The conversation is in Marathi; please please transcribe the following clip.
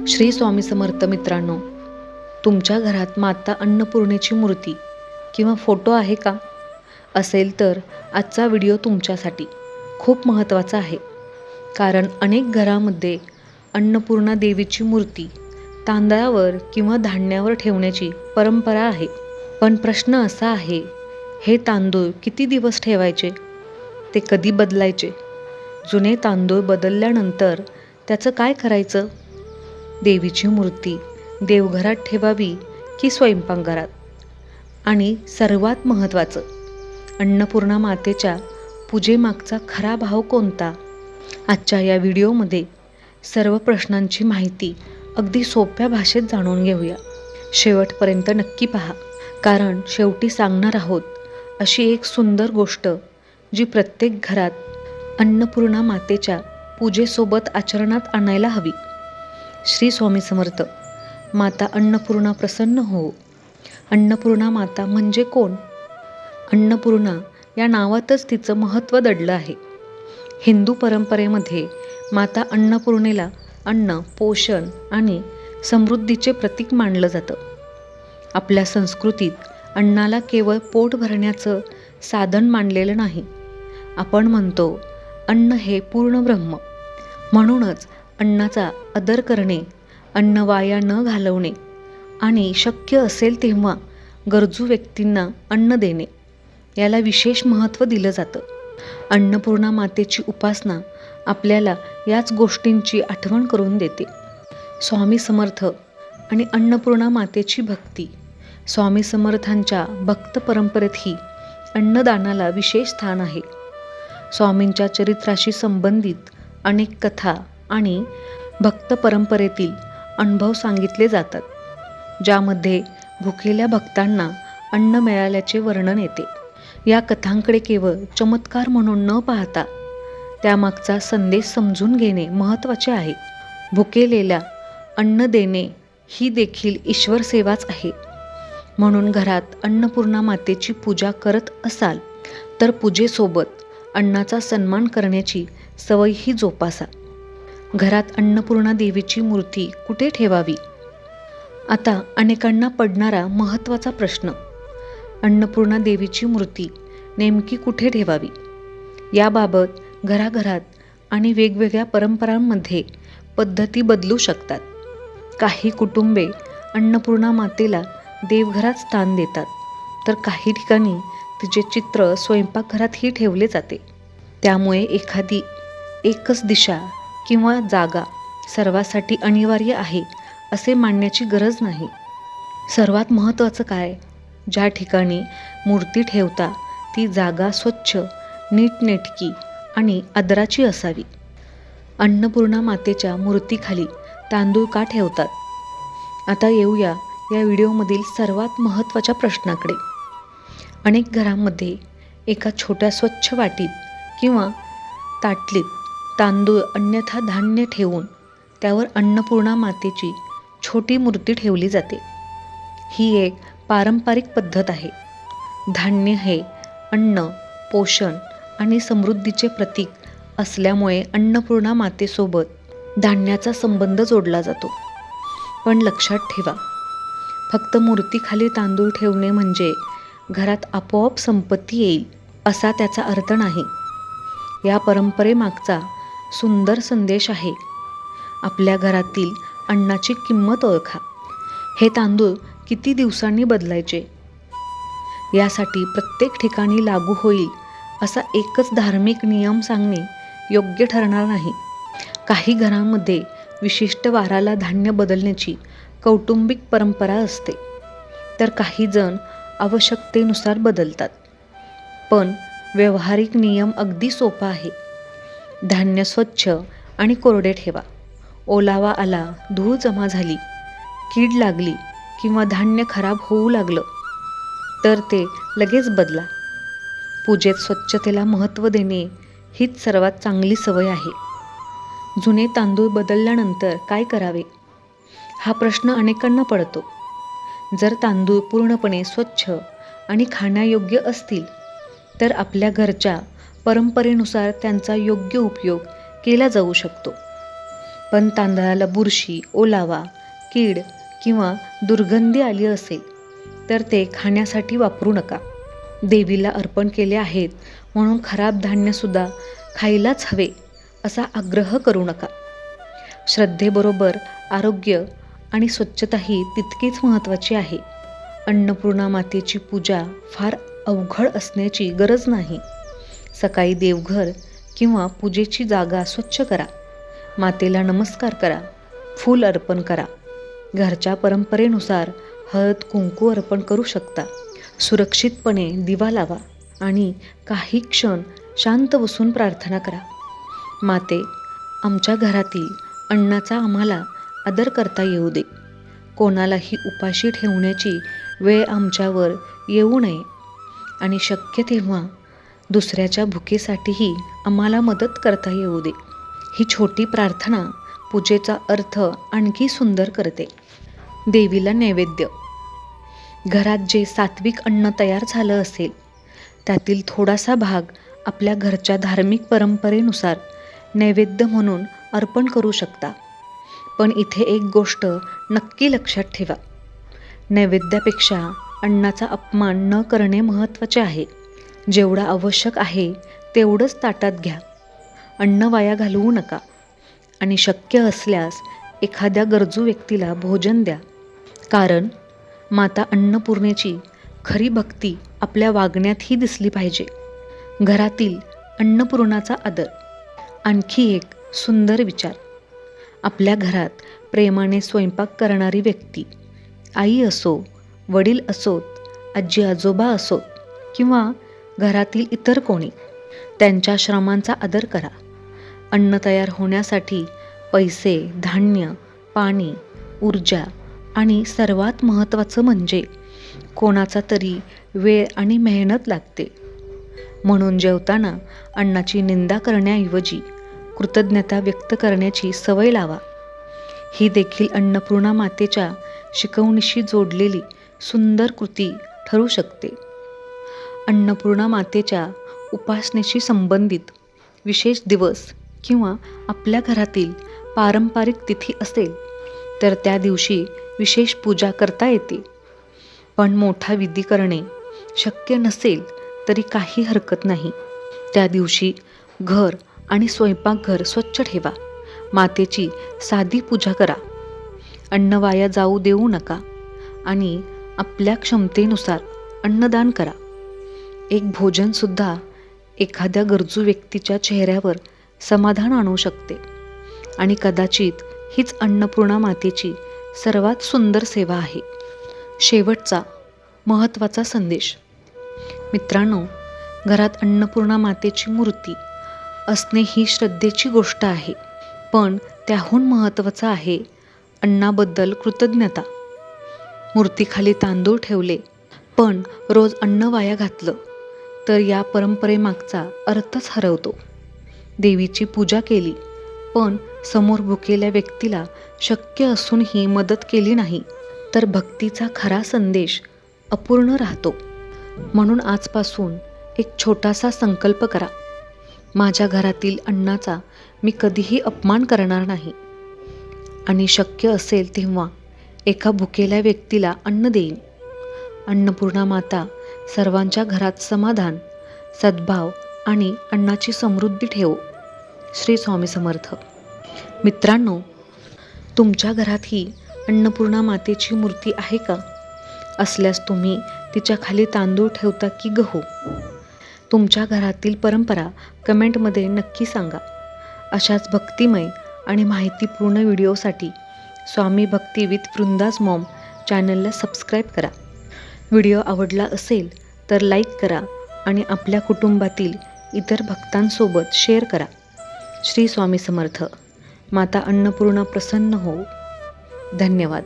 श्री स्वामी समर्थ मित्रांनो, तुमच्या घरात माता अन्नपूर्णेची मूर्ती किंवा फोटो आहे का? असेल तर आजचा व्हिडिओ तुमच्यासाठी खूप महत्त्वाचा आहे. कारण अनेक घरामध्ये अन्नपूर्णा देवीची मूर्ती तांदळावर किंवा धान्यावर ठेवण्याची परंपरा आहे. पण प्रश्न असा आहे, हे तांदूळ किती दिवस ठेवायचे? ते कधी बदलायचे? जुने तांदूळ बदलल्यानंतर त्याचं काय करायचं? देवीची मूर्ती देवघरात ठेवावी की स्वयंपाकघरात? आणि सर्वात महत्त्वाचं, अन्नपूर्णा मातेच्या पूजेमागचा खरा भाव कोणता? आजच्या या व्हिडिओमध्ये सर्व प्रश्नांची माहिती अगदी सोप्या भाषेत जाणून घेऊया. शेवटपर्यंत नक्की पहा, कारण शेवटी सांगणार आहोत अशी एक सुंदर गोष्ट जी प्रत्येक घरात अन्नपूर्णा मातेच्या पूजेसोबत आचरणात आणायला हवी. श्री स्वामी समर्थ. माता अन्नपूर्णा प्रसन्न हो. अन्नपूर्णा माता म्हणजे कोण? अन्नपूर्णा या नावातच तिचं महत्त्व दडलं आहे. हिंदू परंपरेमध्ये माता अन्नपूर्णेला अन्न, पोषण आणि समृद्धीचे प्रतीक मानलं जातं. आपल्या संस्कृतीत अन्नाला केवळ पोट भरण्याचं साधन मानलेलं नाही. आपण म्हणतो अन्न हे पूर्ण ब्रह्म. म्हणूनच अन्नाचा आदर करणे, अन्न वाया न घालवणे आणि शक्य असेल तेव्हा गरजू व्यक्तींना अन्न देणे याला विशेष महत्त्व दिलं जातं. अन्नपूर्णा मातेची उपासना आपल्याला याच गोष्टींची आठवण करून देते. स्वामी समर्थ आणि अन्नपूर्णा मातेची भक्ती. स्वामी समर्थांच्या भक्त परंपरेतही अन्नदानाला विशेष स्थान आहे. स्वामींच्या चरित्राशी संबंधित अनेक कथा आणि भक्त परंपरेतील अनुभव सांगितले जातात, ज्यामध्ये भुकेल्या भक्तांना अन्न मिळाल्याचे वर्णन येते. या कथांकडे केवळ चमत्कार म्हणून न पाहता त्यामागचा संदेश समजून घेणे महत्त्वाचे आहे. भुकेलेल्या अन्न देणे ही देखील ईश्वर सेवाच आहे. म्हणून घरात अन्नपूर्णा मातेची पूजा करत असाल तर पूजेसोबत अन्नाचा सन्मान करण्याची सवयही जोपासा. घरात अन्नपूर्णा देवीची मूर्ती कुठे ठेवावी? आता अनेकांना पडणारा महत्त्वाचा प्रश्न, अन्नपूर्णा देवीची मूर्ती नेमकी कुठे ठेवावी? याबाबत घराघरात आणि वेगवेगळ्या परंपरांमध्ये पद्धती बदलू शकतात. काही कुटुंबे अन्नपूर्णा मातेला देवघरात स्थान देतात, तर काही ठिकाणी तिचे चित्र स्वयंपाकघरातही ठेवले जाते. त्यामुळे एखादी एकच दिशा किंवा जागा सर्वांसाठी अनिवार्य आहे असे मानण्याची गरज नाही. सर्वात महत्त्वाचं काय, ज्या ठिकाणी मूर्ती ठेवता ती जागा स्वच्छ, नीटनेटकी आणि आदराची असावी. अन्नपूर्णा मातेच्या मूर्तीखाली तांदूळ का ठेवतात? आता येऊया या व्हिडिओमधील सर्वात महत्त्वाच्या प्रश्नाकडे. अनेक घरांमध्ये एका छोट्या स्वच्छ वाटीत किंवा ताटलीत तांदूळ अन्यथा धान्य ठेवून त्यावर अन्नपूर्णा मातेची छोटी मूर्ती ठेवली जाते. ही एक पारंपरिक पद्धत आहे. धान्य हे अन्न, पोषण आणि समृद्धीचे प्रतीक असल्यामुळे अन्नपूर्णा मातेसोबत धान्याचा संबंध जोडला जातो. पण लक्षात ठेवा, फक्त मूर्तीखाली तांदूळ ठेवणे म्हणजे घरात आपोआप संपत्ती येईल असा त्याचा अर्थ नाही. या परंपरेमागचा सुंदर संदेश आहे. आपल्या घरातील अन्नाची किंमत ओळखा. हे तांदूळ किती दिवसांनी बदलायचे यासाठी प्रत्येक ठिकाणी लागू होईल असा एकच धार्मिक नियम सांगणे योग्य ठरणार नाही. काही घरांमध्ये विशिष्ट वाराला धान्य बदलण्याची कौटुंबिक परंपरा असते, तर काही जण आवश्यकतेनुसार बदलतात. पण व्यावहारिक नियम अगदी सोपा आहे. धान्य स्वच्छ आणि कोरडे ठेवा. ओलावा आला, धूळ जमा झाली, कीड लागली किंवा धान्य खराब होऊ लागलं तर ते लगेच बदला. पूजेत स्वच्छतेला महत्त्व देणे हीच सर्वात चांगली सवय आहे. जुने तांदूळ बदलल्यानंतर काय करावे, हा प्रश्न अनेकांना पडतो. जर तांदूळ पूर्णपणे स्वच्छ आणि खाण्यायोग्य असतील तर आपल्या घरच्या परंपरेनुसार त्यांचा योग्य उपयोग केला जाऊ शकतो. पण तांदळाला बुरशी, ओलावा, कीड किंवा दुर्गंधी आली असेल तर ते खाण्यासाठी वापरू नका. देवीला अर्पण केले आहेत म्हणून खराब धान्यसुद्धा खायलाच हवे असा आग्रह करू नका. श्रद्धेबरोबर आरोग्य आणि स्वच्छताही तितकीच महत्त्वाची आहे. अन्नपूर्णा मातेची पूजा फार अवघड असण्याची गरज नाही. सकाळी देवघर किंवा पूजेची जागा स्वच्छ करा. मातेला नमस्कार करा. फूल अर्पण करा. घरच्या परंपरेनुसार हळद कुंकू अर्पण करू शकता. सुरक्षितपणे दिवा लावा आणि काही क्षण शांत बसून प्रार्थना करा. माते, आमच्या घरातील अन्नाचा आम्हाला आदर करता येऊ दे. कोणालाही उपाशी ठेवण्याची वेळ आमच्यावर येऊ नये आणि शक्य तेव्हा दुसऱ्याच्या भुकेसाठीही आम्हाला मदत करता येऊ दे. ही छोटी प्रार्थना पूजेचा अर्थ आणखी सुंदर करते. देवीला नैवेद्य. घरात जे सात्विक अन्न तयार झालं असेल त्यातील थोडासा भाग आपल्या घरच्या धार्मिक परंपरेनुसार नैवेद्य म्हणून अर्पण करू शकता. पण इथे एक गोष्ट नक्की लक्षात ठेवा. नैवेद्यापेक्षा अन्नाचा अपमान न करणे महत्त्वाचे आहे. जेवढं आवश्यक आहे तेवढंच ताटात घ्या. अन्न वाया घालवू नका आणि शक्य असल्यास एखाद्या गरजू व्यक्तीला भोजन द्या. कारण माता अन्नपूर्णेची खरी भक्ती आपल्या वागण्यातही दिसली पाहिजे. घरातील अन्नपूर्णाचा आदर. आणखी एक सुंदर विचार. आपल्या घरात प्रेमाने स्वयंपाक करणारी व्यक्ती, आई असो, वडील असोत, आजी आजोबा असोत किंवा घरातील इतर कोणी, त्यांच्या श्रमांचा आदर करा. अन्न तयार होण्यासाठी पैसे, धान्य, पाणी, ऊर्जा आणि सर्वात महत्त्वाचं म्हणजे कोणाचा तरी वेळ आणि मेहनत लागते. म्हणून जेवताना अन्नाची निंदा करण्याऐवजी कृतज्ञता व्यक्त करण्याची सवय लावा. ही देखील अन्नपूर्णा मातेच्या शिकवणीशी जोडलेली सुंदर कृती ठरू शकते. अन्नपूर्णा मातेच्या उपासनेशी संबंधित विशेष दिवस किंवा आपल्या घरातील पारंपरिक तिथी असेल तर त्या दिवशी विशेष पूजा करता येते. पण मोठा विधी करणे शक्य नसेल तरी काही हरकत नाही. त्या दिवशी घर आणि स्वयंपाकघर स्वच्छ ठेवा. मातेची साधी पूजा करा. अन्न वाया जाऊ देऊ नका आणि आपल्या क्षमतेनुसार अन्नदान करा. एक भोजनसुद्धा एखाद्या गरजू व्यक्तीच्या चेहऱ्यावर समाधान आणू शकते आणि कदाचित हीच अन्नपूर्णा मातेची सर्वात सुंदर सेवा आहे. शेवटचा महत्त्वाचा संदेश. मित्रांनो, घरात अन्नपूर्णा मातेची मूर्ती असणे ही श्रद्धेची गोष्ट आहे. पण त्याहून महत्त्वाचं आहे अन्नाबद्दल कृतज्ञता. मूर्तीखाली तांदूळ ठेवले पण रोज अन्न वाया घातलं तर या परंपरेमागचा अर्थच हरवतो. देवीची पूजा केली पण समोर भुकेल्या व्यक्तीला शक्य असूनही मदत केली नाही तर भक्तीचा खरा संदेश अपूर्ण राहतो. म्हणून आजपासून एक छोटासा संकल्प करा. माझ्या घरातील अन्नाचा मी कधीही अपमान करणार नाही आणि शक्य असेल तेव्हा एका भुकेल्या व्यक्तीला अन्न देईन. अन्नपूर्णा माता सर्वांच्या घरात समाधान, सद्भाव आणि अन्नाची समृद्धी ठेवो. श्री स्वामी समर्थ. मित्रांनो, तुमच्या घरातही अन्नपूर्णा मातेची मूर्ती आहे का? असल्यास तुम्ही तिच्या खाली तांदूळ ठेवता की गहू? तुमच्या घरातील परंपरा कमेंटमध्ये नक्की सांगा. अशाच भक्तिमय आणि माहितीपूर्ण व्हिडिओसाठी स्वामी भक्ती विथ वृंदाज मॉम चॅनलला सबस्क्राईब करा. व्हिडिओ आवडला असेल तर लाईक करा आणि आपल्या कुटुंबातील इतर भक्तांसोबत शेअर करा. श्री स्वामी समर्थ. माता अन्नपूर्णा प्रसन्न हो. धन्यवाद.